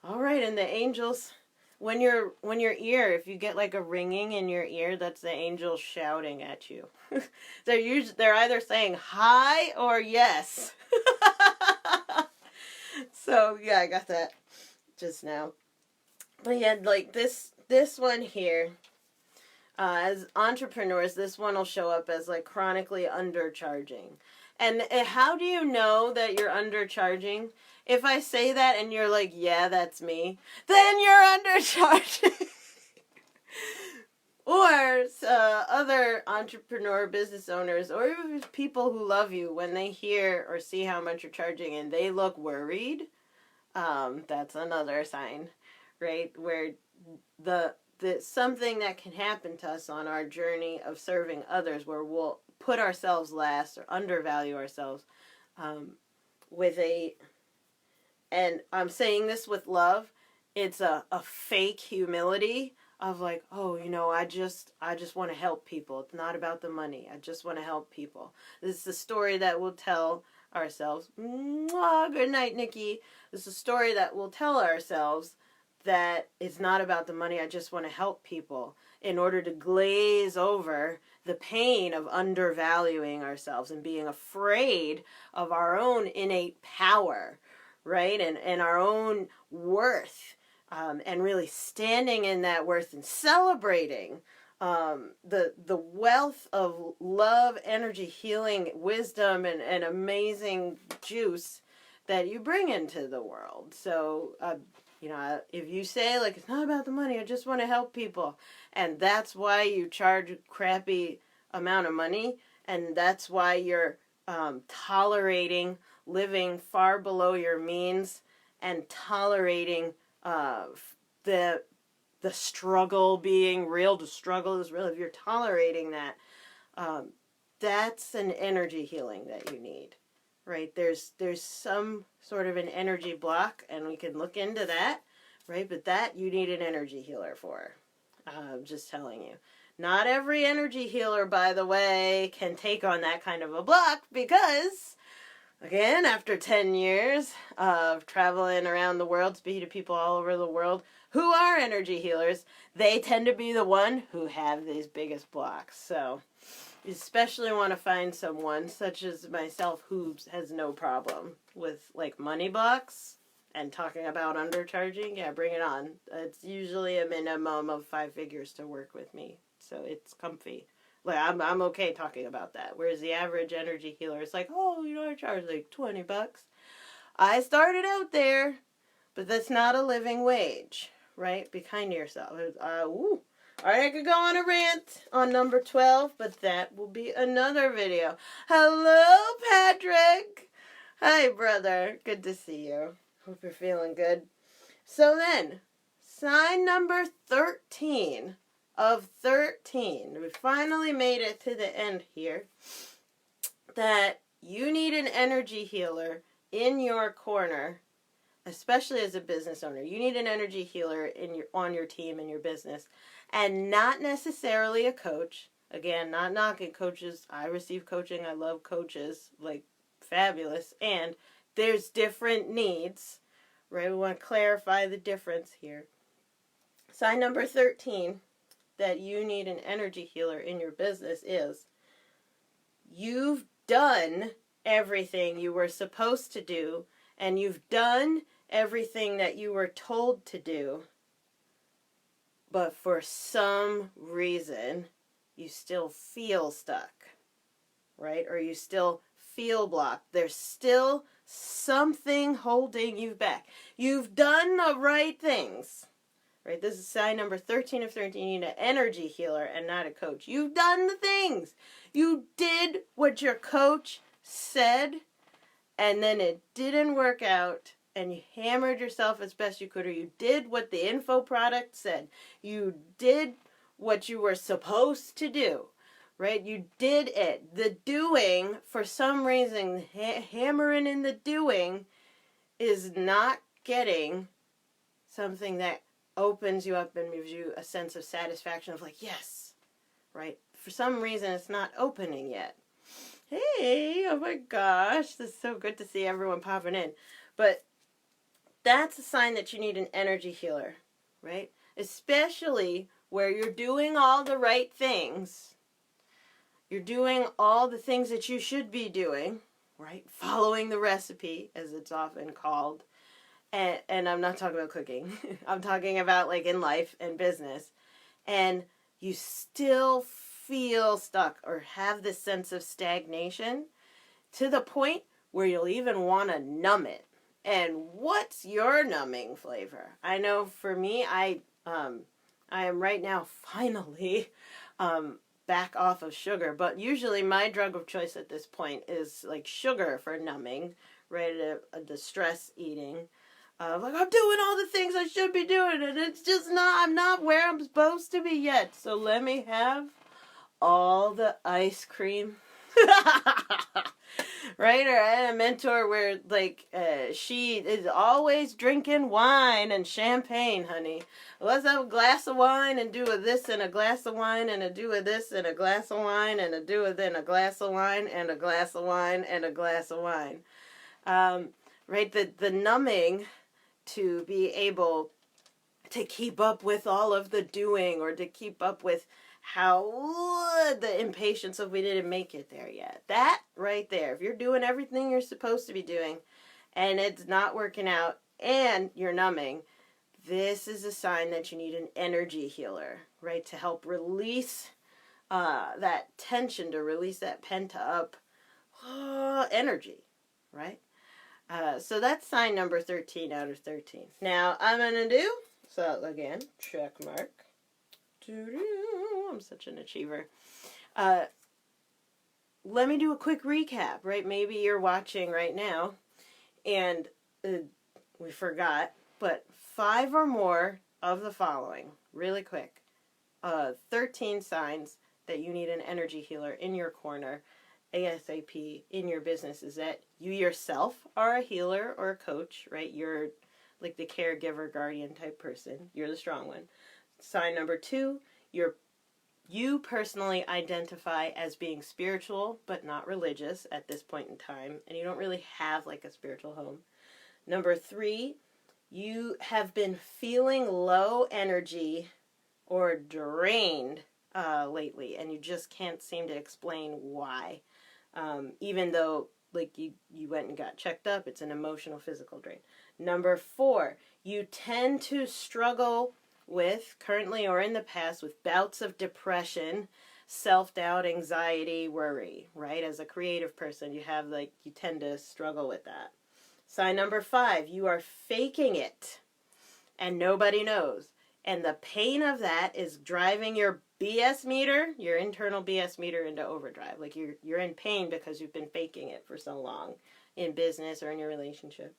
All right, and the angels, when your ear, if you get like a ringing in your ear, that's the angels shouting at you. They're either saying hi or yes. So, yeah, I got that just now. But yeah, like this one here, as entrepreneurs, this one will show up as like chronically undercharging. And how do you know that you're undercharging? If I say that and you're like, yeah, that's me, then you're undercharging. Or other entrepreneur business owners, or even people who love you, when they hear or see how much you're charging and they look worried, that's another sign. Right, where the something that can happen to us on our journey of serving others, where we'll put ourselves last or undervalue ourselves, and I'm saying this with love, it's a fake humility of like, oh, I just want to help people. It's not about the money. I just want to help people. This is the story that we'll tell ourselves. Mwah, good night, Nikki. This is a story that we'll tell ourselves, that it's not about the money, I just want to help people, in order to glaze over the pain of undervaluing ourselves and being afraid of our own innate power, right? And our own worth, and really standing in that worth and celebrating the wealth of love, energy, healing, wisdom, and amazing juice that you bring into the world. So, if you say, like, it's not about the money, I just want to help people, and that's why you charge a crappy amount of money, and that's why you're tolerating living far below your means, and tolerating the struggle being real. The struggle is real. If you're tolerating that, that's an energy healing that you need. Right, there's some sort of an energy block, and we can look into that, right? But that you need an energy healer for. I'm just telling you. Not every energy healer, by the way, can take on that kind of a block, because Again, after 10 years of traveling around the world, speaking to people all over the world who are energy healers, they tend to be the one who have these biggest blocks. So you especially want to find someone such as myself who has no problem with like money blocks and talking about undercharging. Yeah, bring it on. It's usually a minimum of 5 figures to work with me. So it's comfy. Like, I'm okay talking about that. Whereas the average energy healer is like, oh, I charge like $20. I started out there, but that's not a living wage, right? Be kind to yourself. All right, I could go on a rant on number 12, but that will be another video. Hello, Patrick. Hi, brother. Good to see you. Hope you're feeling good. So then, sign number 13 of 13. We finally made it to the end here. That you need an energy healer in your corner, especially as a business owner. You need an energy healer on your team in your business, and not necessarily a coach. Again, not knocking coaches. I receive coaching. I love coaches, like fabulous. And there's different needs, right? We want to clarify the difference here. Sign number 13 that you need an energy healer in your business is you've done everything you were supposed to do, and you've done everything that you were told to do, but for some reason you still feel stuck, right? Or you still feel blocked. There's still something holding you back. You've done the right things. Right, this is sign number 13 of 13. You need an energy healer and not a coach. You've done the things. You did what your coach said, and then it didn't work out, and you hammered yourself as best you could, or you did what the info product said. You did what you were supposed to do, right? You did it. The doing, for some reason, hammering in the doing is not getting something that opens you up and gives you a sense of satisfaction of like, yes, right? For some reason, it's not opening yet. Hey, oh my gosh, this is so good to see everyone popping in. But that's a sign that you need an energy healer, right? Especially where you're doing all the right things. You're doing all the things that you should be doing, right? Following the recipe, as it's often called. And I'm not talking about cooking. I'm talking about like in life and business. And you still feel stuck or have this sense of stagnation to the point where you'll even want to numb it. And what's your numbing flavor? I know for me, I am right now finally back off of sugar. But usually my drug of choice at this point is like sugar for numbing, right? A distress eating. Like, I'm doing all the things I should be doing, and it's just not, I'm not where I'm supposed to be yet. So let me have all the ice cream. Right? Or I had a mentor where, like, she is always drinking wine and champagne, honey. Let's have a glass of wine and do a this and a glass of wine and a do a this and a glass of wine and a do a then a glass of wine and a glass of wine and a glass of wine. Right? The numbing to be able to keep up with all of the doing, or to keep up with how the impatience of we didn't make it there yet. That right there, if you're doing everything you're supposed to be doing and it's not working out and you're numbing, this is a sign that you need an energy healer, right? To help release that tension, to release that pent up energy, right? So that's sign number 13 out of 13. Now, I'm going to do, so again, check mark. I'm such an achiever. Let me do a quick recap, right? Maybe you're watching right now, and we forgot, but 5 or more of the following, really quick. 13 signs that you need an energy healer in your corner ASAP in your business is that you yourself are a healer or a coach, right? You're like the caregiver, guardian type person. You're the strong one. Sign number 2, you're you personally identify as being spiritual but not religious at this point in time, and you don't really have like a spiritual home. Number 3, you have been feeling low energy or drained lately, and you just can't seem to explain why. Even though like you went and got checked up, it's an emotional, physical drain. Number 4, you tend to struggle with, currently or in the past, with bouts of depression, self-doubt, anxiety, worry, right? As a creative person, you tend to struggle with that. Sign number 5, you are faking it and nobody knows. And the pain of that is driving your BS meter, your internal BS meter, into overdrive. Like you're in pain because you've been faking it for so long in business or in your relationship.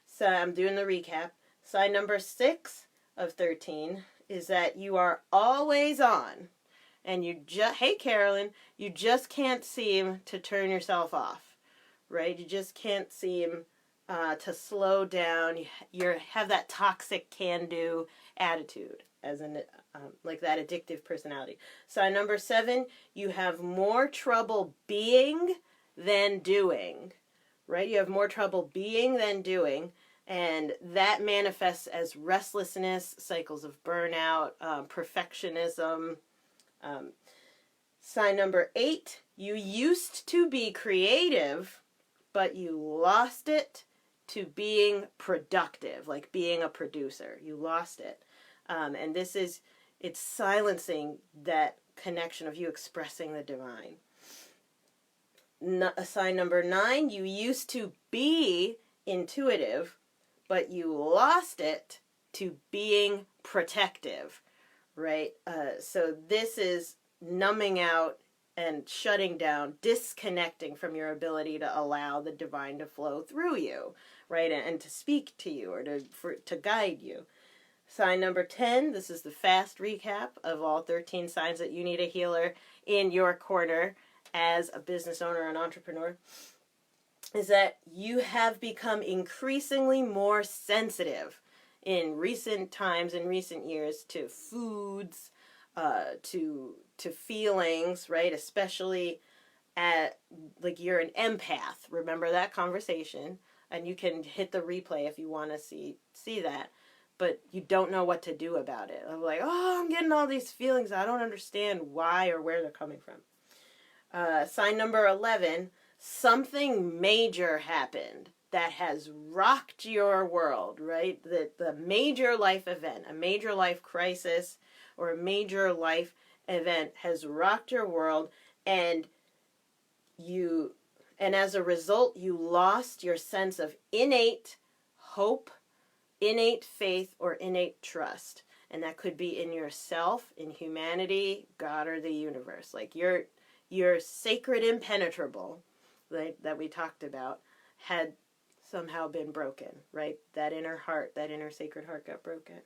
So I'm doing the recap. Sign number 6 of 13 is that you are always on. And hey Carolyn, you just can't seem to turn yourself off, right? You just can't seem to slow down. You have that toxic can-do attitude, as in like that addictive personality. Sign number 7, you have more trouble being than doing, right? You have more trouble being than doing, and that manifests as restlessness, cycles of burnout, perfectionism. Sign number 8, you used to be creative, but you lost it to being productive, like being a producer. You lost it. And it's silencing that connection of you expressing the divine. Sign number 9, you used to be intuitive, but you lost it to being protective, right? So this is numbing out and shutting down, disconnecting from your ability to allow the divine to flow through you, right? And to speak to you or to guide you. Sign number 10, this is the fast recap of all 13 signs that you need a healer in your corner as a business owner and entrepreneur, is that you have become increasingly more sensitive in recent times, in recent years, to foods, to feelings, right? Especially like you're an empath. Remember that conversation, and you can hit the replay if you want to see that. But you don't know what to do about it. I'm like, oh, I'm getting all these feelings. I don't understand why or where they're coming from. Sign number 11, something major happened that has rocked your world, right? The major life event, a major life crisis or a major life event has rocked your world, and as a result, you lost your sense of innate hope, innate faith, or innate trust. And that could be in yourself, in humanity, God, or the universe. Like your sacred impenetrable, like, that we talked about, had somehow been broken, right? That inner heart, that inner sacred heart got broken.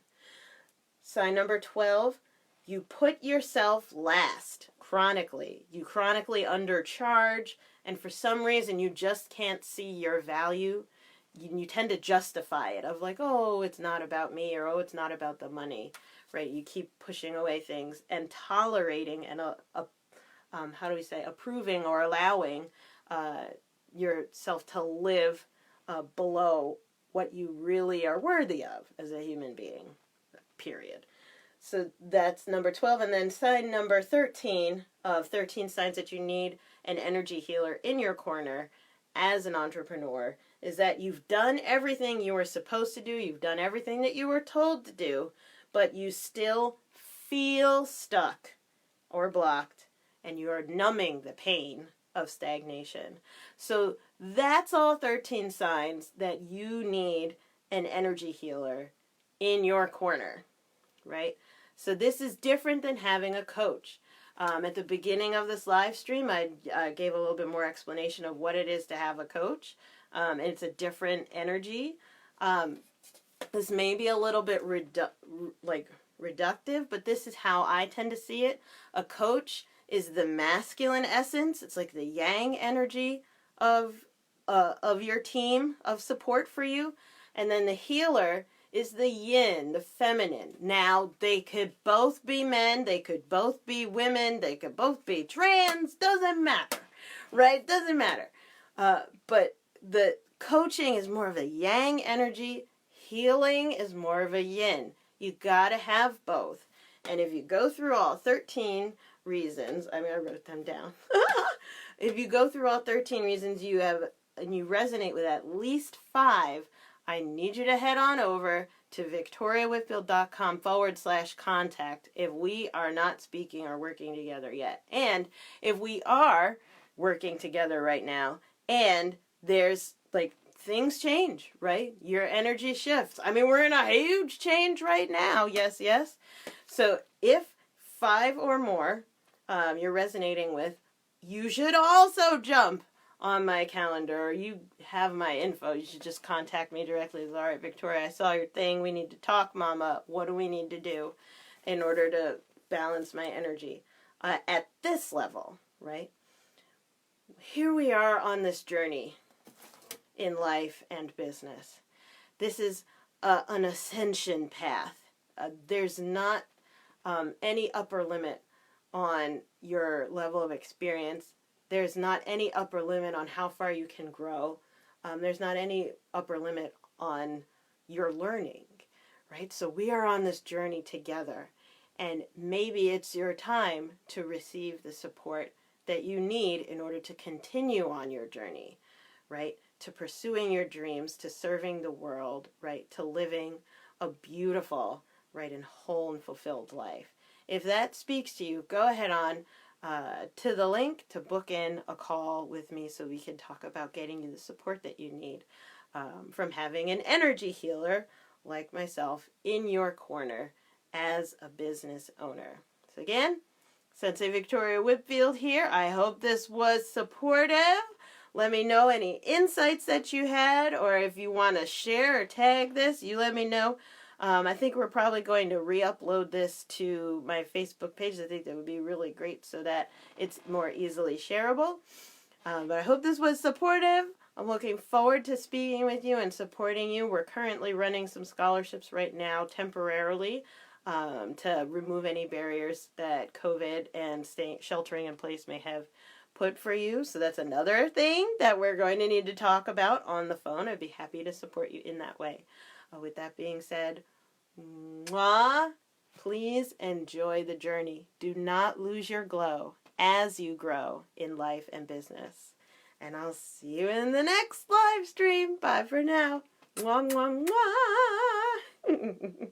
Sign number 12, you put yourself last chronically. You chronically undercharge, and for some reason you just can't see your value. You tend to justify it of like, oh, it's not about me, or oh, it's not about the money, right? You keep pushing away things and tolerating and approving or allowing yourself to live below what you really are worthy of as a human being, period. So that's number 12. And then sign number 13 of 13 signs that you need an energy healer in your corner as an entrepreneur is that you've done everything you were supposed to do. You've done everything that you were told to do, but you still feel stuck or blocked, and you are numbing the pain of stagnation. So that's all 13 signs that you need an energy healer in your corner, right? So this is different than having a coach. At the beginning of this live stream, I gave a little bit more explanation of what it is to have a coach. And it's a different energy. This may be a little bit reductive, but this is how I tend to see it. A coach is the masculine essence. It's like the yang energy of your team of support for you. And then the healer is the yin, the feminine. Now, they could both be men, they could both be women, they could both be trans, doesn't matter, right? Doesn't matter. But the coaching is more of a yang energy, healing is more of a yin. You gotta have both. And if you go through all 13 reasons, I wrote them down. If you go through all 13 reasons and you resonate with at least 5, I need you to head on over to victoriawhitfield.com/contact if we are not speaking or working together yet. And if we are working together right now and there's things change, right? Your energy shifts. We're in a huge change right now. Yes, yes. So if 5 or more you're resonating with, you should also jump on my calendar, or you have my info. You should just contact me directly. All right, Victoria, I saw your thing. We need to talk, Mama. What do we need to do in order to balance my energy at this level, right? Here we are on this journey in life and business. This is an ascension path. There's not any upper limit on your level of experience. There's not any upper limit on how far you can grow. There's not any upper limit on your learning, right? So we are on this journey together. And maybe it's your time to receive the support that you need in order to continue on your journey, right? To pursuing your dreams, to serving the world, right? To living a beautiful, right, and whole and fulfilled life. If that speaks to you, go ahead on to the link to book in a call with me so we can talk about getting you the support that you need from having an energy healer like myself in your corner as a business owner. So again, Sensei Victoria Whitfield here. I hope this was supportive. Let me know any insights that you had, or if you want to share or tag this, you let me know. I think we're probably going to re-upload this to my Facebook page. I think that would be really great so that it's more easily shareable. But I hope this was supportive. I'm looking forward to speaking with you and supporting you. We're currently running some scholarships right now temporarily to remove any barriers that COVID and sheltering in place may have put for you. So that's another thing that we're going to need to talk about on the phone. I'd be happy to support you in that way. With that being said, mwah, please enjoy the journey. Do not lose your glow as you grow in life and business. And I'll see you in the next live stream. Bye for now. Mwah, mwah, mwah.